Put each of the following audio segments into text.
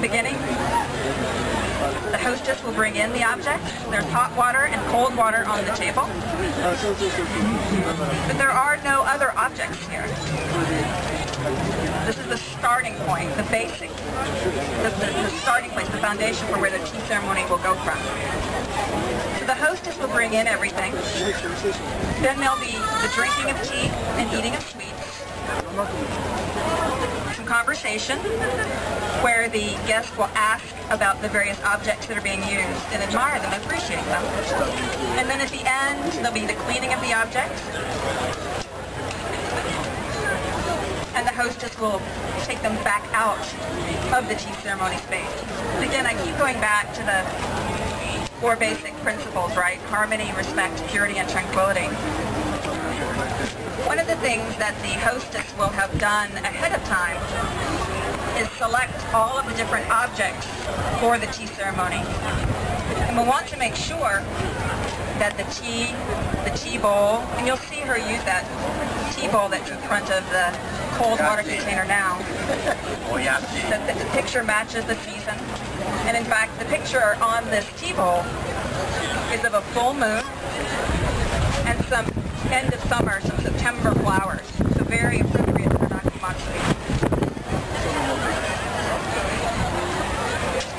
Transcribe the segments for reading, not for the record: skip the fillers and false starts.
beginning, the hostess will bring in the objects. There's hot water and cold water on the table. But there are no other objects here. This is the starting point, the basic, the starting place, the foundation for where the tea ceremony will go from. So the hostess will bring in everything. Then there'll be the drinking of tea and eating of sweets. Some conversation where the guest will ask about the various objects that are being used and admire them and appreciate them. And then at the end, there'll be the cleaning of the objects. And the hostess will take them back out of the tea ceremony space. Again, I keep going back to the four basic principles, right? Harmony, respect, purity, and tranquility. One of the things that the hostess will have done ahead of time is select all of the different objects for the tea ceremony. And we'll want to make sure that the tea bowl, and you'll see her use that tea bowl that's in front of the cold water container now. Oh yeah. That the picture matches the season. And in fact, the picture on this tea bowl is of a full moon and some end of summer, some September flowers. So very appropriate for Nakumatsuri.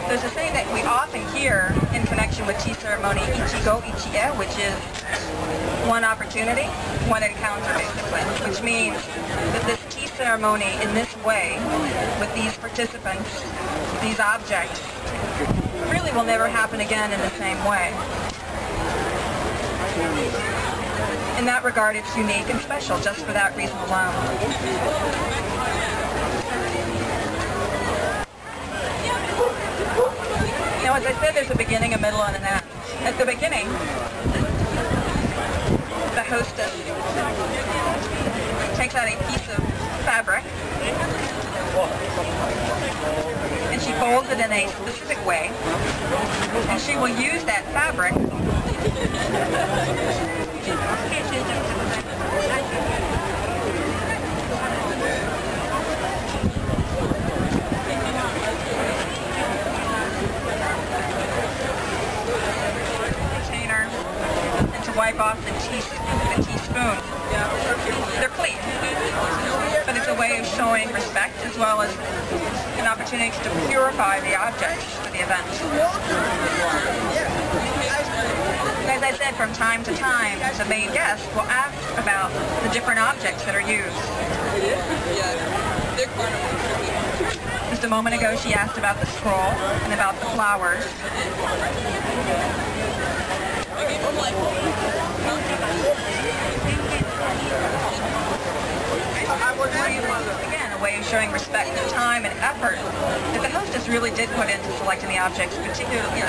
There's a saying that we often hear in connection with tea ceremony, ichigo ichie, which is one opportunity, one encounter basically, which means that this tea ceremony in this way, with these participants, these objects, really will never happen again in the same way. In that regard, it's unique and special just for that reason alone. Now, as I said, there's a beginning, a middle, and an end. At the beginning, the hostess takes out a piece of fabric and she folds it in a specific way, and she will use that fabric container and to wipe off the teaspoon. They're clean, but it's a way of showing respect as well as an opportunity to purify the objects for the event. As I said, from time to time, the main guest will ask about the different objects that are used. Just a moment ago, she asked about the scroll and about the flowers. Again, a way of showing respect and time and effort that the hostess really did put into selecting the objects, particularly,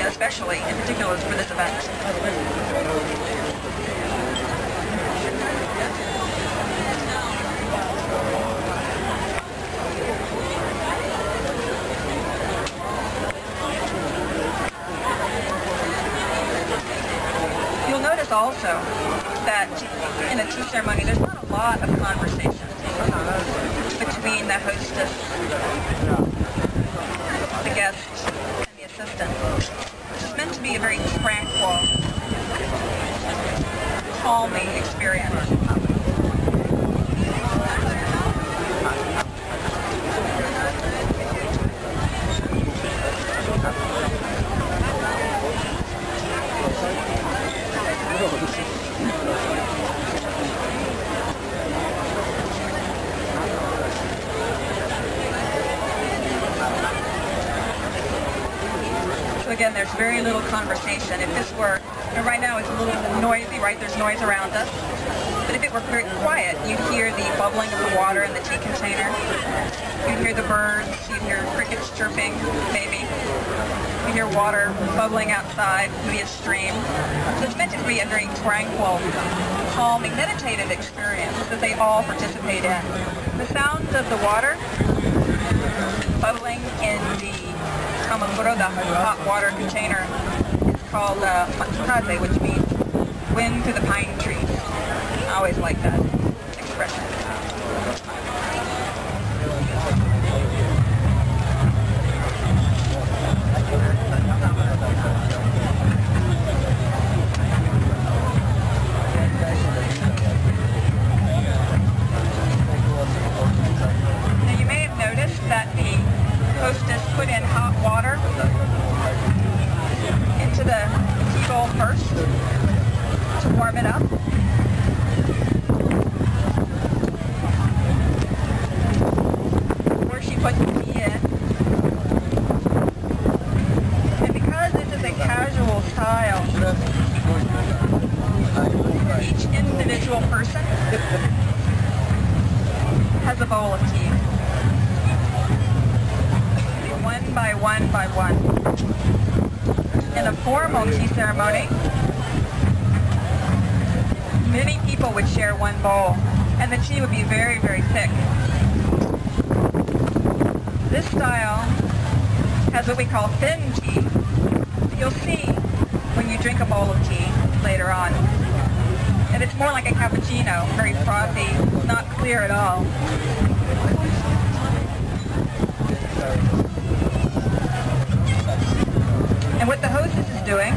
especially in particular for this event. You'll notice also that in a tea ceremony, there's not a lot of conversation between the hostess, the guest, and the assistant. It's meant to be a very tranquil, calming experience. Again, there's very little conversation. If this were, right now it's a little noisy, right? There's noise around us. But if it were very quiet, you'd hear the bubbling of the water in the tea container. You'd hear the birds, you'd hear crickets chirping, maybe. You'd hear water bubbling outside, maybe a stream. So it's meant to be a very tranquil, calming, meditative experience that they all participate in. The sounds of the water bubbling in the kamakuro, the hot water container, is called matsukaze, which means wind through the pine trees. I always like that expression. put the tea in. And because this is a casual style, each individual person has a bowl of tea. One by one by one. In a formal tea ceremony, many people would share one bowl, and the tea would be very, very thick. This style has what we call thin tea. You'll see when you drink a bowl of tea later on. And it's more like a cappuccino, very frothy, not clear at all. And what the hostess is doing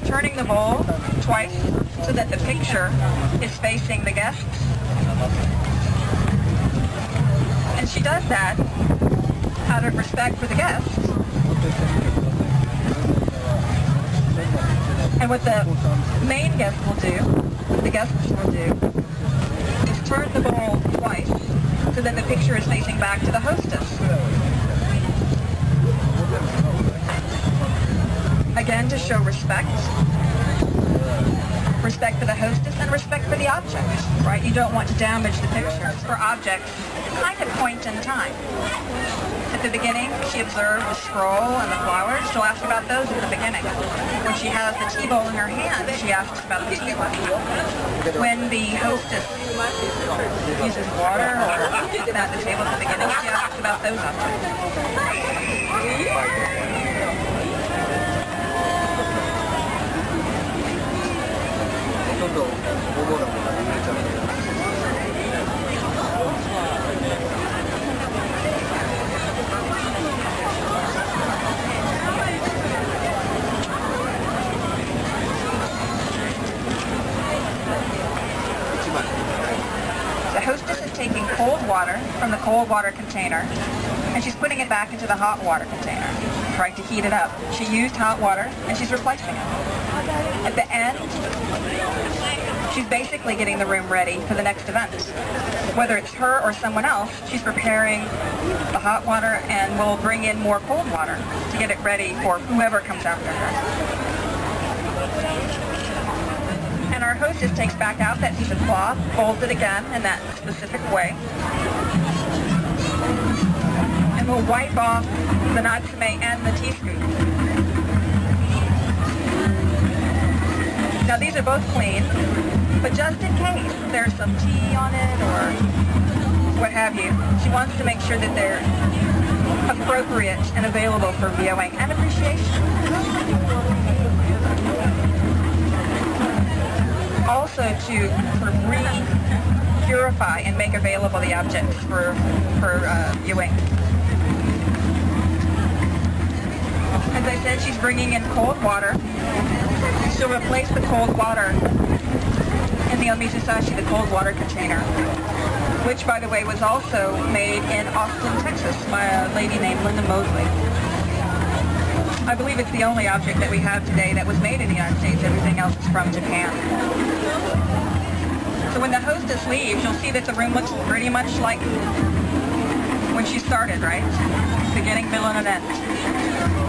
is turning the bowl twice so that the picture is facing the guests. And she does that out of respect for the guests. And what the main guest will do, the guests will do, is turn the bowl twice so that the picture is facing back to the hostess. Again, to show respect. Respect for the hostess and respect for the object, right? You don't want to damage the picture. For objects, kind of point in time. At the beginning, she observed the scroll and the flowers. She'll ask about those at the beginning. When she has the tea bowl in her hand, she asks about the tea bowl. When the hostess uses water or at the table at the beginning, she asks about those objects. The hostess is taking cold water from the cold water container and she's putting it back into the hot water container, trying to heat it up. She used hot water and she's replacing it. At the end, she's basically getting the room ready for the next event. Whether it's her or someone else, she's preparing the hot water and will bring in more cold water to get it ready for whoever comes after her. And our hostess takes back out that piece of cloth, folds it again in that specific way, and will wipe off the natsume and the tea scoop. Now these are both clean, but just in case there's some tea on it or what have you, she wants to make sure that they're appropriate and available for viewing and appreciation. Also to re-purify and make available the objects for viewing. As I said, she's bringing in cold water. She'll replace the cold water in the omizusashi, the cold water container, which, by the way, was also made in Austin, Texas by a lady named Linda Mosley. I believe it's the only object that we have today that was made in the United States. Everything else is from Japan. So when the hostess leaves, you'll see that the room looks pretty much like when she started, right? Beginning, middle, and an end.